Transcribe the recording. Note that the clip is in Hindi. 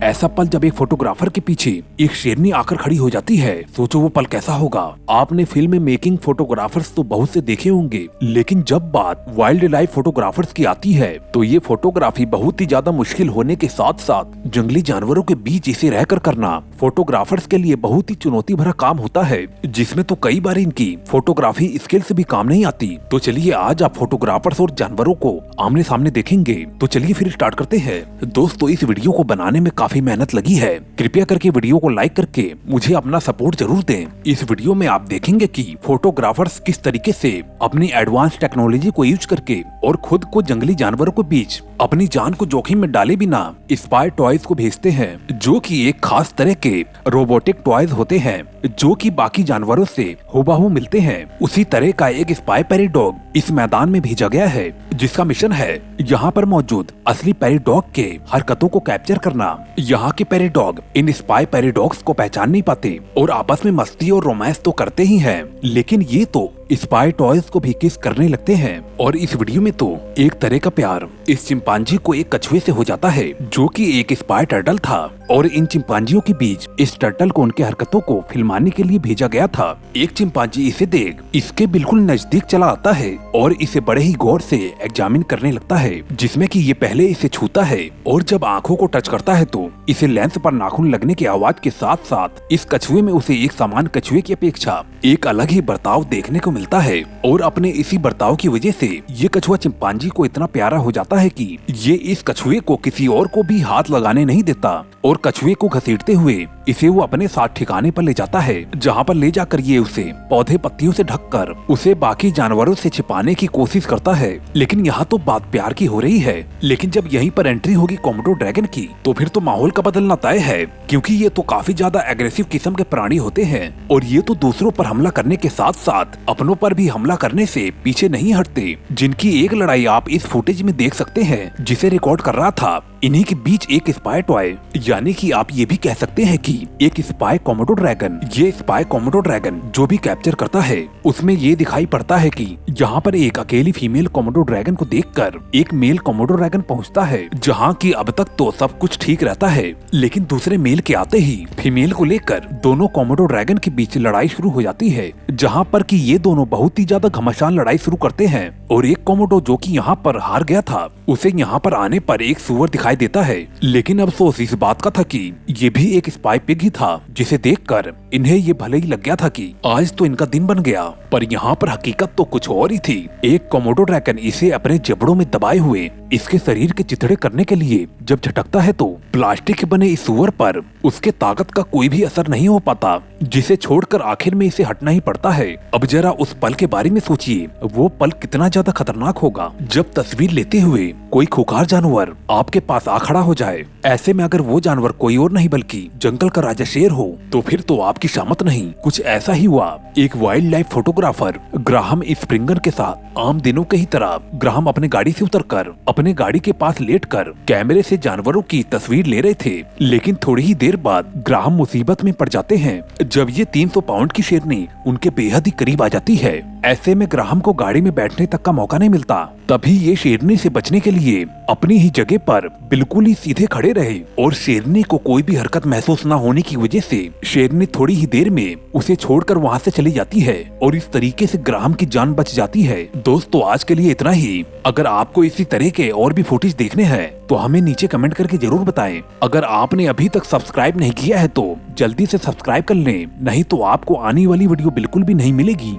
ऐसा पल जब एक फोटोग्राफर के पीछे एक शेरनी आकर खड़ी हो जाती है, सोचो वो पल कैसा होगा। आपने फिल्म में मेकिंग फोटोग्राफर्स तो बहुत से देखे होंगे, लेकिन जब बात वाइल्ड लाइफ फोटोग्राफर्स की आती है तो ये फोटोग्राफी बहुत ही ज्यादा मुश्किल होने के साथ साथ जंगली जानवरों के बीच इसे रहकर करना फोटोग्राफर्स के लिए बहुत ही चुनौती भरा काम होता है, जिसमें तो कई बार इनकी फोटोग्राफी स्किल से भी काम नहीं आती। तो चलिए आज आप फोटोग्राफर्स और जानवरों को आमने सामने देखेंगे। तो चलिए फिर स्टार्ट करते हैं। दोस्तों, इस वीडियो को बनाने में काफी मेहनत लगी है, कृपया करके वीडियो को लाइक करके मुझे अपना सपोर्ट जरूर दें। इस वीडियो में आप देखेंगे कि फोटोग्राफर्स किस तरीके से अपनी एडवांस टेक्नोलॉजी को यूज करके और खुद को जंगली जानवरों के बीच अपनी जान को जोखिम में डाले बिना स्पाई टॉयज को भेजते हैं, जो कि एक खास तरह के रोबोटिक टॉयज होते हैं जो कि बाकी जानवरों से हुबहू मिलते हैं। उसी तरह का एक स्पाई पैराडॉग इस मैदान में भेजा गया है, जिसका मिशन है यहाँ पर मौजूद असली पैराडॉग के हरकतों को कैप्चर करना। यहाँ के पैराडॉग इन स्पाई पैराडॉग्स को पहचान नहीं पाते और आपस में मस्ती और रोमांस तो करते ही हैं, लेकिन ये तो स्पाई टॉयज को भी किस करने लगते हैं। और इस वीडियो में तो एक तरह का प्यार इस चिंपांजी को एक कछुए से हो जाता है, जो कि एक स्पाई टर्टल था, और इन चिंपांजियों के बीच इस टर्टल को उनके हरकतों को फिल्माने के लिए भेजा गया था। एक चिंपांजी इसे देख इसके बिल्कुल नजदीक चला आता है और इसे बड़े ही गौर से एग्जामिन करने लगता है, जिसमें कि ये पहले इसे छूता है और जब आंखों को टच करता है तो इसे लेंस पर नाखून लगने की आवाज के साथ साथ इस कछुए में उसे एक सामान्य कछुए की अपेक्षा एक अलग ही बर्ताव देखने को मिलता है। और अपने इसी बर्ताव की वजह से ये कछुआ चिंपांजी को इतना प्यारा हो जाता है कि ये इस कछुए को किसी और को भी हाथ लगाने नहीं देता और कछुए को घसीटते हुए इसे वो अपने साथ ठिकाने पर ले जाता है, जहाँ पर ले जाकर ये उसे पौधे पत्तियों से ढककर उसे बाकी जानवरों से छिपाने की कोशिश करता है। लेकिन यहाँ तो बात प्यार की हो रही है, लेकिन जब यहीं पर एंट्री होगी कोमोडो ड्रैगन की तो फिर तो माहौल का बदलना तय है, क्योंकि ये तो काफी ज्यादा एग्रेसिव किस्म के प्राणी होते हैं और ये तो दूसरों पर हमला करने के साथ साथ अपनों पर भी हमला करने से पीछे नहीं हटते, जिनकी एक लड़ाई आप इस फुटेज में देख सकते हैं जिसे रिकॉर्ड कर रहा था। इन्हीं के बीच एक स्पाई टॉय, यानी कि आप ये भी कह सकते हैं कि एक स्पाई कोमोडो ड्रैगन। ये स्पाई कोमोडो ड्रैगन जो भी कैप्चर करता है उसमें ये दिखाई पड़ता है कि यहाँ पर एक अकेली फीमेल कोमोडो ड्रैगन को देखकर एक मेल कोमोडो ड्रैगन पहुँचता है, जहाँ की अब तक तो सब कुछ ठीक रहता है, लेकिन दूसरे मेल के आते ही फीमेल को लेकर दोनों कोमोडो ड्रैगन के बीच लड़ाई शुरू हो जाती है, जहाँ पर कि ये दोनों बहुत ही ज्यादा घमासान लड़ाई शुरू करते हैं। और एक कोमोडो जो कि यहाँ पर हार गया था उसे यहाँ पर आने पर एक सुअर दिखाई देता है, लेकिन अफसोस इस बात का था कि ये भी एक स्पाई पिग ही था, जिसे देखकर इन्हें ये भले ही लग गया था कि आज तो इनका दिन बन गया, पर यहाँ पर हकीकत तो कुछ और ही थी। एक कोमोडो ड्रैगन इसे अपने जबड़ों में दबाए हुए इसके शरीर के चिथड़े करने के लिए जब झटकता है तो प्लास्टिक के बने इस सुअर पर उसके ताकत का कोई भी असर नहीं हो पाता, जिसे छोड़कर आखिर में इसे हटना ही पड़ता है। अब जरा उस पल के बारे में सोचिए, वो पल कितना ज्यादा खतरनाक होगा जब तस्वीर लेते हुए कोई खुंखार जानवर आपके पास आ खड़ा हो जाए। ऐसे में अगर वो जानवर कोई और नहीं बल्कि जंगल का राजा शेर हो तो फिर तो आपकी शामत नहीं। कुछ ऐसा ही हुआ एक wildlife photographer Graham Springer के साथ। आम दिनों के ही तरह ग्राहम अपने गाड़ी से उतरकर अपने गाड़ी के पास लेटकर कैमरे से जानवरों की तस्वीर ले रहे थे, लेकिन थोड़ी ही देर बाद ग्राहम मुसीबत में पड़ जाते हैं जब ये 300 पाउंड की शेरनी उनके बेहद ही करीब आ जाती है। ऐसे में ग्राहम को गाड़ी में बैठने तक का मौका नहीं मिलता। तभी ये शेरनी से बचने के लिए अपनी ही जगह पर बिल्कुल ही सीधे खड़े रहे और शेरनी को कोई भी हरकत महसूस न होने की वजह से शेरनी थोड़ी ही देर में उसे छोड़कर वहां से चली जाती है और इस तरीके से ग्राहम की जान बच जाती है। दोस्तों, आज के लिए इतना ही। अगर आपको इसी तरह के और भी फुटेज देखने हैं तो हमें नीचे कमेंट करके जरूर बताएं। अगर आपने अभी तक सब्सक्राइब नहीं किया है तो जल्दी से सब्सक्राइब कर लें, नहीं तो आपको आने वाली वीडियो बिल्कुल भी नहीं मिलेगी।